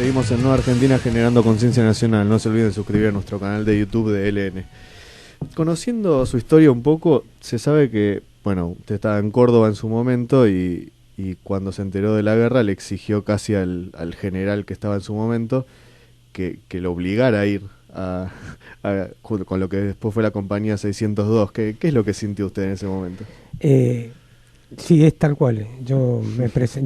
Seguimos en Nueva Argentina generando conciencia nacional. No se olviden de suscribir a nuestro canal de YouTube de LN. Conociendo su historia un poco, se sabe que, bueno, usted estaba en Córdoba en su momento y cuando se enteró de la guerra le exigió casi al general que estaba en su momento que lo obligara a ir con lo que después fue la compañía 602. ¿Qué es lo que sintió usted en ese momento? Sí, es tal cual. Yo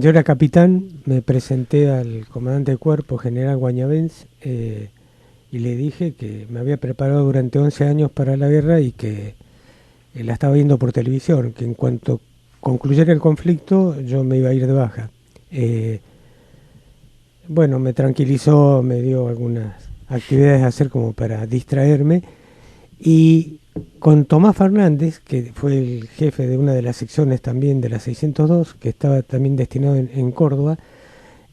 era capitán, me presenté al comandante de cuerpo, general Guañavens, y le dije que me había preparado durante 11 años para la guerra y que la estaba viendo por televisión, que en cuanto concluyera el conflicto yo me iba a ir de baja. Bueno, me tranquilizó, me dio algunas actividades a hacer como para distraerme, y con Tomás Fernández, que fue el jefe de una de las secciones también de la 602, que estaba también destinado en Córdoba,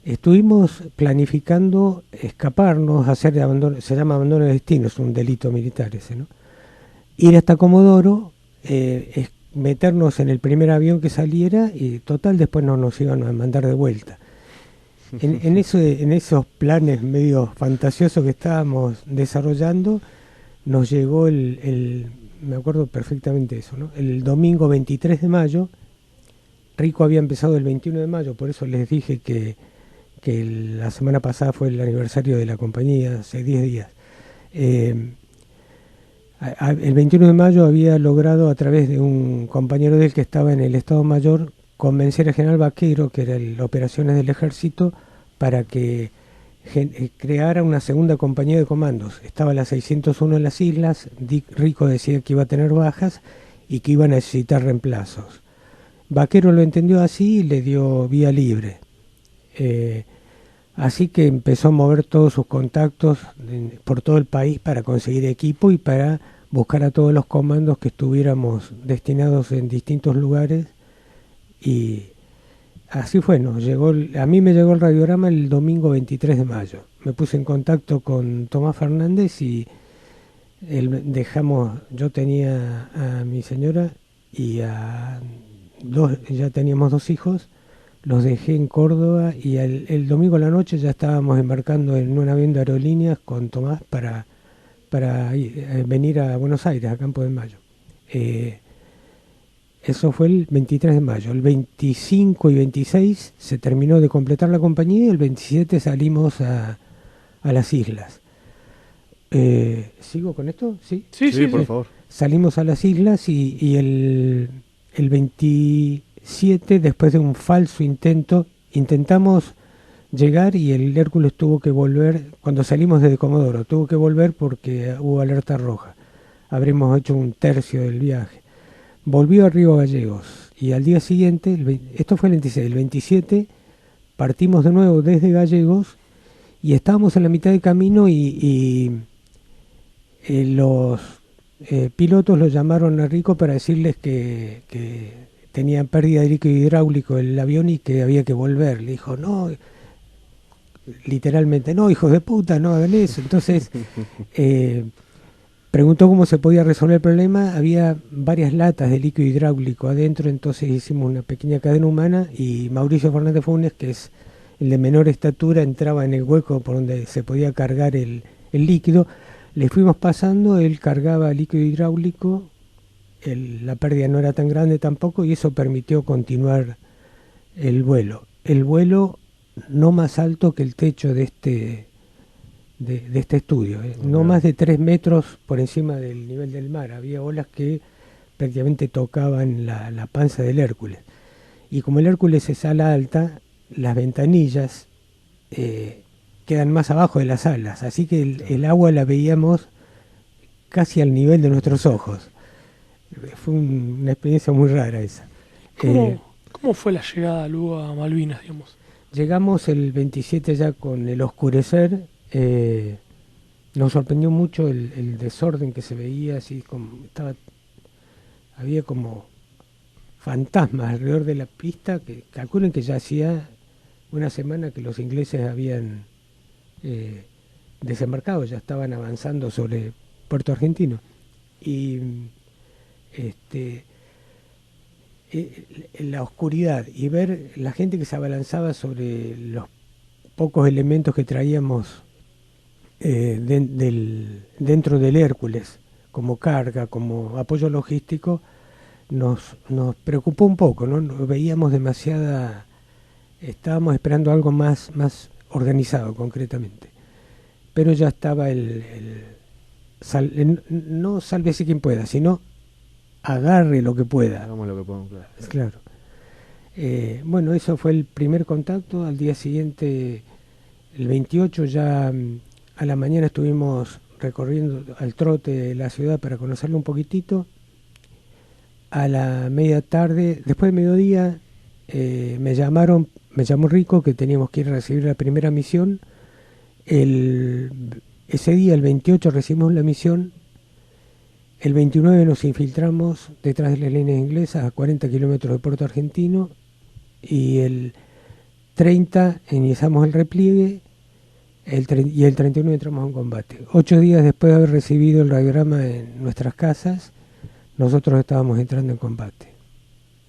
estuvimos planificando escaparnos, hacer abandono, se llama abandono de destino, es un delito militar ese, ¿no? Ir hasta Comodoro, meternos en el primer avión que saliera y total después no nos iban a mandar de vuelta. En esos planes medio fantasiosos que estábamos desarrollando, nos llegó me acuerdo perfectamente eso, ¿no? El domingo 23 de mayo, Rico había empezado el 21 de mayo, por eso les dije que la semana pasada fue el aniversario de la compañía, hace 10 días. El 21 de mayo había logrado, a través de un compañero de él que estaba en el Estado Mayor, convencer al general Vaquero, que era el operaciones del ejército, para que creara una segunda compañía de comandos. Estaba la 601 en las islas, Rico decía que iba a tener bajas y que iba a necesitar reemplazos. Vaquero lo entendió así y le dio vía libre. Así que empezó a mover todos sus contactos por todo el país para conseguir equipo y para buscar a todos los comandos que estuviéramos destinados en distintos lugares, y así fue, a mí me llegó el radiograma el domingo 23 de mayo. Me puse en contacto con Tomás Fernández y yo tenía a mi señora y ya teníamos 2 hijos, los dejé en Córdoba y el domingo a la noche ya estábamos embarcando en un avión de aerolíneas con Tomás para venir a Buenos Aires, a Campo de Mayo. Eso fue el 23 de mayo. El 25 y 26 se terminó de completar la compañía y el 27 salimos a las islas. ¿Sigo con esto? Sí, sí, por favor. Salimos a las islas y el 27, después de un falso intento, intentamos llegar y el Hércules tuvo que volver, cuando salimos desde Comodoro, tuvo que volver porque hubo alerta roja. Habremos hecho un tercio del viaje. Volvió a Río Gallegos y al día siguiente, esto fue el 26, el 27 partimos de nuevo desde Gallegos y estábamos en la mitad del camino y los pilotos lo llamaron a Rico para decirles que tenían pérdida de líquido hidráulico el avión y que había que volver. Le dijo, no, literalmente, no, hijos de puta, no hagan eso. Entonces preguntó cómo se podía resolver el problema. Había varias latas de líquido hidráulico adentro, entonces hicimos una pequeña cadena humana y Mauricio Fernández Funes, que es el de menor estatura, entraba en el hueco por donde se podía cargar el líquido. Le fuimos pasando, él cargaba líquido hidráulico, la pérdida no era tan grande tampoco y eso permitió continuar el vuelo. El vuelo no más alto que el techo de este estudio, no más de 3 metros por encima del nivel del mar. Había olas que prácticamente tocaban la panza del Hércules. Y como el Hércules es ala alta, las ventanillas quedan más abajo de las alas, así que el agua la veíamos casi al nivel de nuestros ojos. Fue una experiencia muy rara esa. ¿Cómo fue la llegada luego a Malvinas, digamos? Llegamos el 27 ya con el oscurecer. Nos sorprendió mucho el desorden que se veía, así como había como fantasmas alrededor de la pista, que calculen que ya hacía una semana que los ingleses habían desembarcado, ya estaban avanzando sobre Puerto Argentino. Y en la oscuridad y ver la gente que se abalanzaba sobre los pocos elementos que traíamos dentro del Hércules, como carga, como apoyo logístico, nos preocupó un poco, ¿no? Veíamos estábamos esperando algo más organizado concretamente. Pero ya estaba no sálvese quien pueda, sino agarre lo que pueda. Hagamos lo que podamos, Claro. Bueno, eso fue el primer contacto. Al día siguiente, el 28, ya a la mañana estuvimos recorriendo al trote la ciudad para conocerlo un poquitito. A la media tarde, después de mediodía, me llamó Rico que teníamos que ir a recibir la primera misión. Ese día, el 28, recibimos la misión. El 29 nos infiltramos detrás de las líneas inglesas a 40 kilómetros de Puerto Argentino, y el 30 iniciamos el repliegue, y el 31 entramos en combate. 8 días después de haber recibido el radiograma en nuestras casas, nosotros estábamos entrando en combate.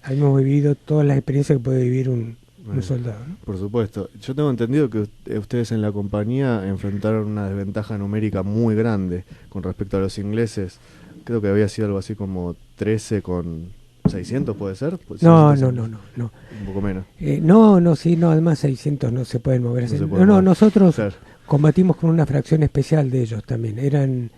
Hemos vivido todas las experiencias que puede vivir un soldado, ¿no? Por supuesto. Yo tengo entendido que ustedes en la compañía enfrentaron una desventaja numérica muy grande con respecto a los ingleses. Creo que había sido algo así como 13 con 600, ¿puede ser? No. Un poco menos. No, además 600 no se pueden mover. Nosotros claro, combatimos con una fracción especial de ellos también. Eran,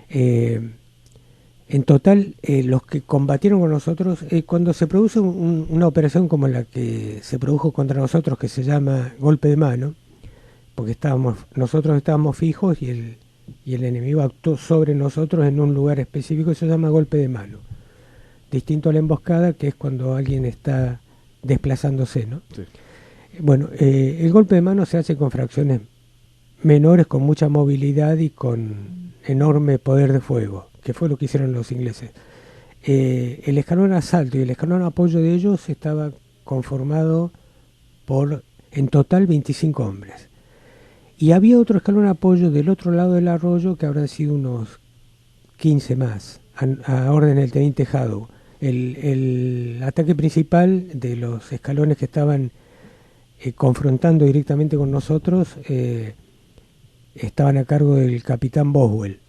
en total, los que combatieron con nosotros, cuando se produce una operación como la que se produjo contra nosotros, que se llama golpe de mano, porque nosotros estábamos fijos y el enemigo actuó sobre nosotros en un lugar específico, se llama golpe de mano. Distinto a la emboscada, que es cuando alguien está desplazándose, ¿no? Sí. Bueno, el golpe de mano se hace con fracciones menores, con mucha movilidad y con enorme poder de fuego, que fue lo que hicieron los ingleses. El escalón asalto y el escalón apoyo de ellos estaba conformado por, en total, 25 hombres. Y había otro escalón apoyo del otro lado del arroyo que habrán sido unos 15 más, a orden del teniente Haddow. El ataque principal de los escalones que estaban confrontando directamente con nosotros estaban a cargo del capitán Boswell.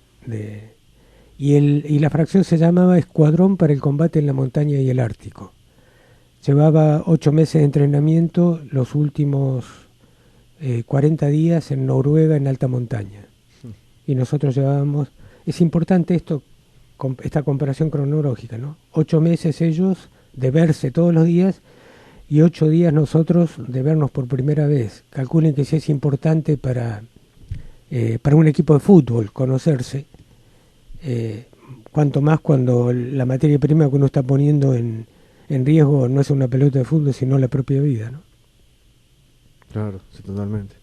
Y la fracción se llamaba Escuadrón para el Combate en la Montaña y el Ártico. Llevaba 8 meses de entrenamiento, los últimos 40 días en Noruega, en alta montaña. Y nosotros llevábamos... Es importante esta comparación cronológica, ¿no? 8 meses ellos de verse todos los días y 8 días nosotros de vernos por primera vez. Calculen que sí es importante para un equipo de fútbol conocerse, cuanto más cuando la materia prima que uno está poniendo en riesgo no es una pelota de fútbol, sino la propia vida, ¿no? Claro, sí, totalmente.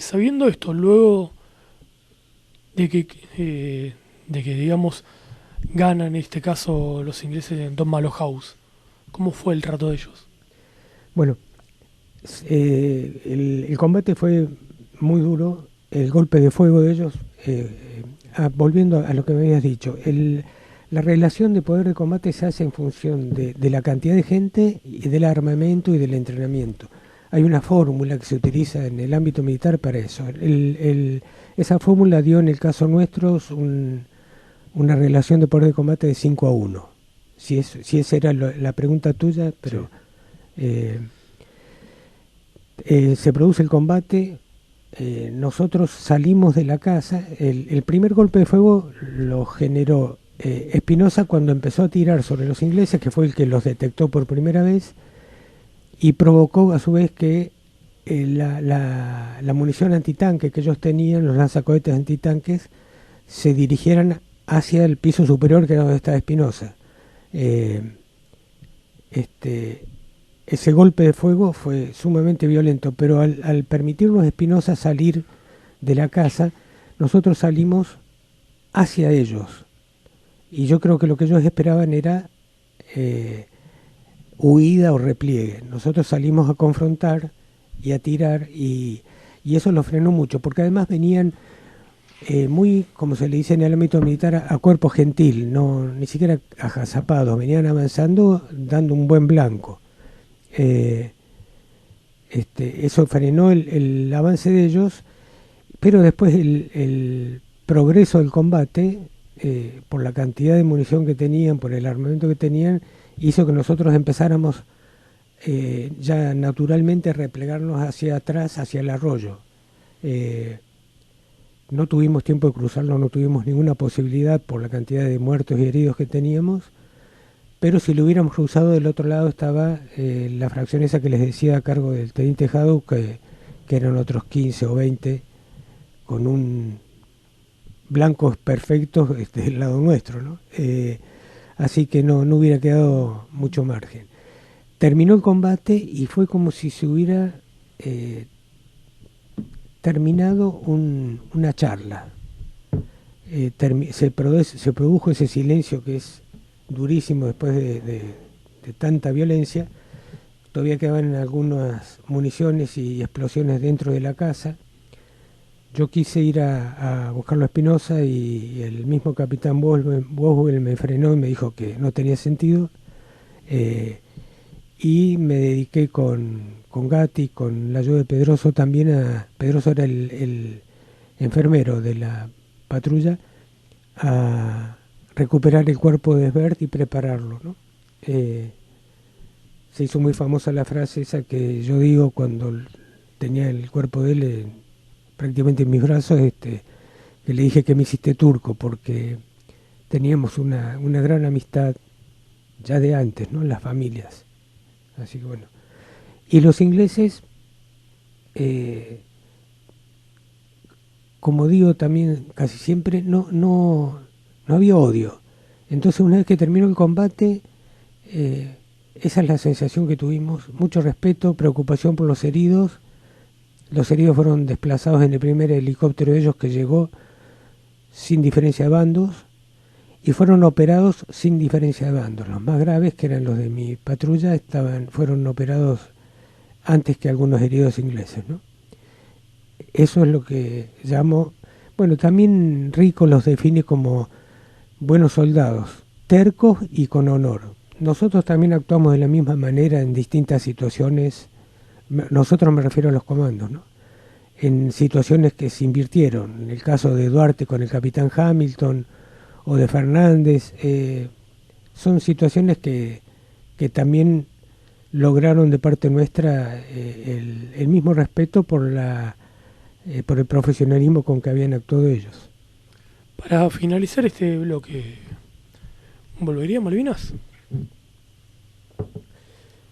Sabiendo esto, luego de que digamos ganan en este caso los ingleses en Don Malo House, ¿cómo fue el trato de ellos? Bueno, el combate fue muy duro, el golpe de fuego de ellos, volviendo a lo que me habías dicho, la relación de poder de combate se hace en función de la cantidad de gente y del armamento y del entrenamiento. Hay una fórmula que se utiliza en el ámbito militar para eso. Esa fórmula dio en el caso nuestro una relación de poder de combate de 5-1. Si esa era la pregunta tuya, pero sí. Se produce el combate, nosotros salimos de la casa. El primer golpe de fuego lo generó Espinosa cuando empezó a tirar sobre los ingleses, que fue el que los detectó por primera vez, y provocó a su vez que la munición antitanque que ellos tenían, los lanzacohetes antitanques, se dirigieran hacia el piso superior, que era donde estaba Espinosa. Ese golpe de fuego fue sumamente violento, pero al permitirnos Espinosa salir de la casa, nosotros salimos hacia ellos. Y yo creo que lo que ellos esperaban era huida o repliegue. Nosotros salimos a confrontar y a tirar, y eso los frenó mucho, porque además venían muy, como se le dice en el ámbito militar, a cuerpo gentil, no ni siquiera agazapados, venían avanzando dando un buen blanco. Eso frenó el avance de ellos, pero después el progreso del combate, por la cantidad de munición que tenían, por el armamento que tenían, hizo que nosotros empezáramos ya naturalmente a replegarnos hacia atrás, hacia el arroyo. No tuvimos tiempo de cruzarlo, no tuvimos ninguna posibilidad por la cantidad de muertos y heridos que teníamos, pero si lo hubiéramos cruzado, del otro lado estaba la fracción esa que les decía a cargo del teniente Jadu, que eran otros 15 o 20 con un blancos perfectos del lado nuestro, ¿no? Así que no hubiera quedado mucho margen. Terminó el combate y fue como si se hubiera terminado una charla. Se produjo ese silencio que es durísimo después de tanta violencia. Todavía quedaban algunas municiones y explosiones dentro de la casa. Yo quise ir a buscarlo a Espinosa y el mismo capitán Boswell me frenó y me dijo que no tenía sentido. Y me dediqué con Gatti, con la ayuda de Pedroso también. Pedroso era el enfermero de la patrulla, a recuperar el cuerpo de Sbert y prepararlo, ¿no? Se hizo muy famosa la frase esa que yo digo cuando tenía el cuerpo de él prácticamente en mis brazos, que le dije que me hiciste turco, porque teníamos una gran amistad ya de antes, ¿no? Las familias. Así que bueno. Y los ingleses, como digo también casi siempre, no había odio. Entonces, una vez que terminó el combate, esa es la sensación que tuvimos: mucho respeto, preocupación por los heridos. Los heridos fueron desplazados en el primer helicóptero de ellos, que llegó sin diferencia de bandos, y fueron operados sin diferencia de bandos. Los más graves, que eran los de mi patrulla, fueron operados antes que algunos heridos ingleses, ¿no? Eso es lo que llamo... Bueno, también Rico los define como buenos soldados, tercos y con honor. Nosotros también actuamos de la misma manera en distintas situaciones. Nosotros, me refiero a los comandos, ¿no? En situaciones que se invirtieron. En el caso de Duarte con el capitán Hamilton, o de Fernández, son situaciones que también lograron de parte nuestra el mismo respeto por el profesionalismo con que habían actuado ellos. Para finalizar este bloque, ¿volvería a Malvinas?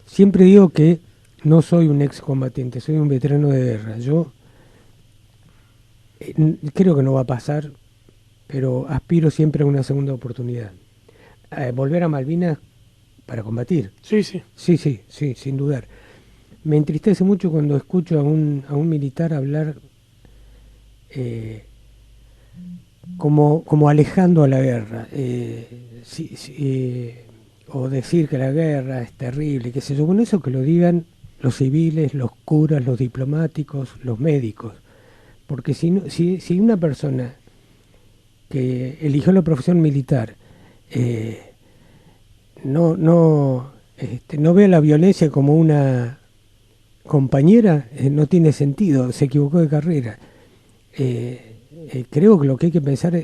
Siempre digo que no soy un excombatiente, soy un veterano de guerra. Yo creo que no va a pasar, pero aspiro siempre a una segunda oportunidad. Volver a Malvinas para combatir. Sí, sí. Sí, sin dudar. Me entristece mucho cuando escucho a un militar hablar como alejando a la guerra. O decir que la guerra es terrible, qué sé yo. Bueno, eso que lo digan los civiles, los curas, los diplomáticos, los médicos. Porque si una persona que eligió la profesión militar no ve a la violencia como una compañera, no tiene sentido, se equivocó de carrera. Creo que lo que hay que pensar,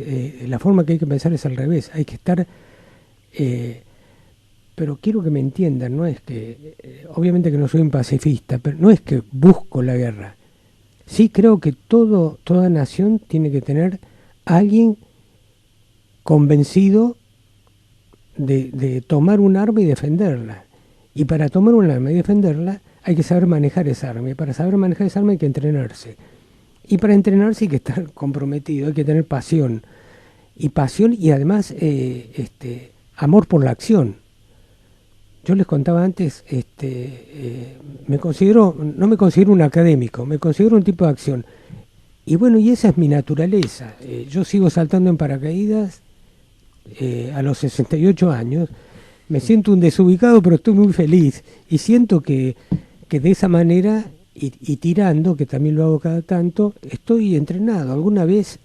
la forma que hay que pensar es al revés. Hay que estar... pero quiero que me entiendan, no es que... obviamente que no soy un pacifista, pero no es que busco la guerra. Sí creo que toda nación tiene que tener a alguien convencido de tomar un arma y defenderla. Y para tomar un arma y defenderla hay que saber manejar esa arma. Y para saber manejar esa arma hay que entrenarse. Y para entrenarse hay que estar comprometido, hay que tener pasión. Y además amor por la acción. Yo les contaba antes, no me considero un académico, me considero un tipo de acción. Y bueno, y esa es mi naturaleza. Yo sigo saltando en paracaídas a los 68 años. Me siento un desubicado, pero estoy muy feliz. Y siento que de esa manera, y tirando, que también lo hago cada tanto, estoy entrenado. Alguna vez,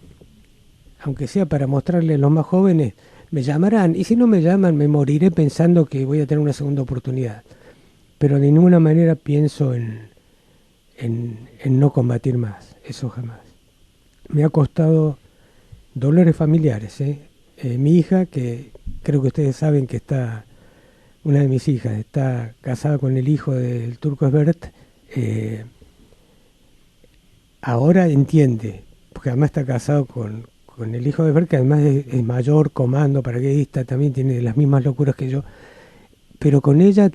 aunque sea para mostrarle a los más jóvenes, me llamarán, y si no me llaman me moriré pensando que voy a tener una segunda oportunidad. Pero de ninguna manera pienso en en no combatir más, eso jamás. Me ha costado dolores familiares, ¿eh? Mi hija, que creo que ustedes saben que una de mis hijas está casada con el hijo del Turco Esbert, ahora entiende, porque además está casado con el hijo de Esbert, que además es mayor, comando, paracaidista, también tiene las mismas locuras que yo, pero con ella,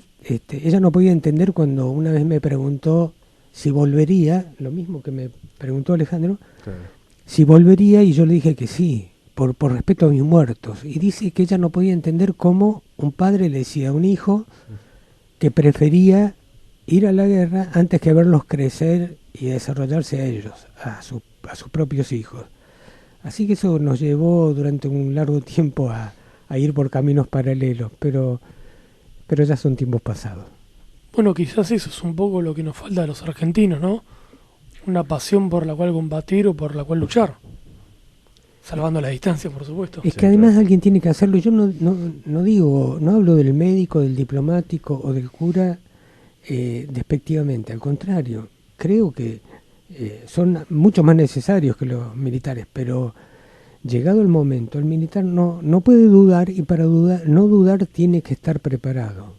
ella no podía entender cuando una vez me preguntó si volvería, lo mismo que me preguntó Alejandro, Claro. si volvería, y yo le dije que sí, por respeto a mis muertos. Y dice que ella no podía entender cómo un padre le decía a un hijo que prefería ir a la guerra antes que verlos crecer y desarrollarse a ellos, a sus propios hijos. Así que eso nos llevó durante un largo tiempo a ir por caminos paralelos, pero ya son tiempos pasados. Bueno, quizás eso es un poco lo que nos falta a los argentinos, ¿no? Una pasión por la cual combatir o por la cual luchar. Salvando la distancia, por supuesto. Es Sí, que además claro. alguien tiene que hacerlo. Yo no digo, no hablo del médico, del diplomático o del cura despectivamente. Al contrario, creo que son mucho más necesarios que los militares, pero llegado el momento, el militar no puede dudar, y para no dudar tiene que estar preparado.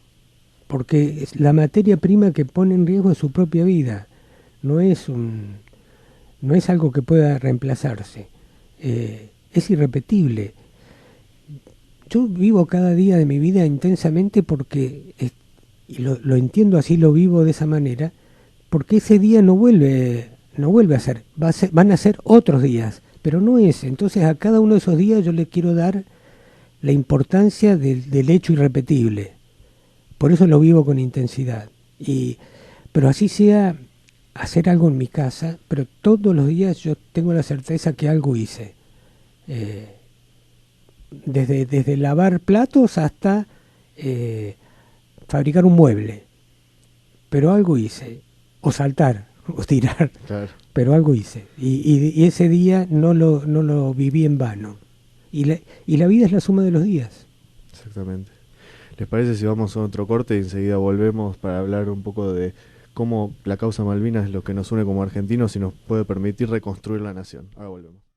Porque la materia prima que pone en riesgo es su propia vida. No es algo que pueda reemplazarse. Es irrepetible. Yo vivo cada día de mi vida intensamente porque, y lo entiendo así, lo vivo de esa manera, porque ese día no vuelve a ser, van a ser otros días, pero no ese. Entonces a cada uno de esos días yo le quiero dar la importancia del hecho irrepetible. Por eso lo vivo con intensidad. Pero así sea hacer algo en mi casa, pero todos los días yo tengo la certeza que algo hice. Desde lavar platos hasta fabricar un mueble. Pero algo hice. O saltar, o tirar. Claro. Pero algo hice. Y ese día no lo viví en vano. Y la vida es la suma de los días. Exactamente. ¿Les parece si vamos a otro corte y enseguida volvemos para hablar un poco de cómo la causa Malvinas es lo que nos une como argentinos y nos puede permitir reconstruir la nación? Ahora volvemos.